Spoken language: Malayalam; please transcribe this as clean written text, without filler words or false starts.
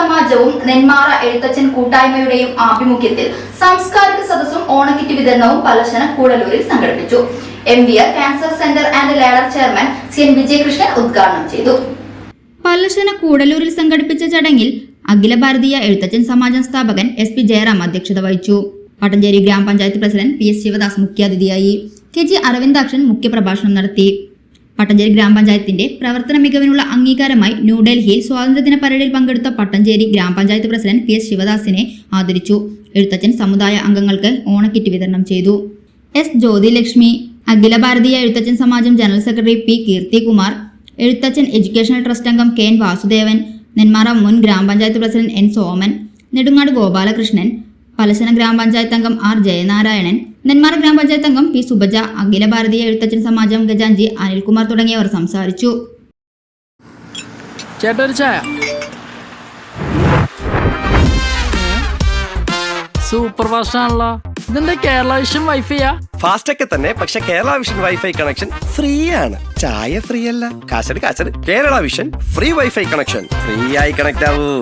സമാജവും നെന്മാറ എഴുത്തച്ഛൻ കൂട്ടായ്മയുടെയും ആഭിമുഖ്യത്തിൽ സാംസ്കാരിക സദസ്സും ഓണക്കിറ്റ് വിതരണവും പലശന കൂടലൂരിൽ സംഘടിപ്പിച്ചു. MVR cancer centre and ladder chairman CN Vijayakrishnan ഉദ്ഘാടനം ചെയ്തു. പലശന കൂടലൂരിൽ സംഘടിപ്പിച്ച ചടങ്ങിൽ അഖില ഭാരതീയ എഴുത്തച്ഛൻ സമാജം സ്ഥാപകൻ SP ജയറാം അധ്യക്ഷത വഹിച്ചു. പട്ടഞ്ചേരി ഗ്രാമപഞ്ചായത്ത് പ്രസിഡന്റ് PS ശിവദാസ് മുഖ്യാതിഥിയായി. KG അരവിന്ദാക്ഷൻ മുഖ്യപ്രഭാഷണം നടത്തി. പട്ടഞ്ചേരി ഗ്രാമപഞ്ചായത്തിന്റെ പ്രവർത്തന മികവിനുള്ള അംഗീകാരമായി ന്യൂഡൽഹിയിൽ സ്വാതന്ത്ര്യദിന പരേഡിൽ പങ്കെടുത്ത പട്ടഞ്ചേരി ഗ്രാമപഞ്ചായത്ത് പ്രസിഡന്റ് PS ശിവദാസിനെ ആദരിച്ചു. എഴുത്തച്ഛൻ സമുദായ അംഗങ്ങൾക്ക് ഓണക്കിറ്റ് വിതരണം ചെയ്തു. S Jyothilakshmi, Akhila Bharatiya Ezhuthachan Samajam general secretary P Keerthikumar, Ezhuthachan educational trust അംഗം KN വാസുദേവൻ, നെന്മാറ മുൻ ഗ്രാമപഞ്ചായത്ത് പ്രസിഡന്റ് N സോമൻ, നെടുങ്ങാട് ഗോപാലകൃഷ്ണൻ, പലശന ഗ്രാമപഞ്ചായത്ത് അംഗം R ജയനാരായണൻ, നെന്മാറ ഗ്രാമപഞ്ചായത്ത് അംഗം P സുബജ, അഖില ഭാരതീയ എഴുത്തച്ഛൻ സമാജം ഖജാൻജി അനിൽകുമാർ തുടങ്ങിയവർ സംസാരിച്ചു. സൂപ്പർ ഫാസ്റ്റ് ആണല്ലോ. ഇതെന്താ കേരള വിഷൻ വൈഫൈയാ? ഫാസ്റ്റ് ഒക്കെ തന്നെ, പക്ഷെ Kerala vision wifi connection free ആണ്. ചായ ഫ്രീ അല്ല, കാശട് Kerala vision free wifi connection. Free ആയി കണക്ട് ആവൂ.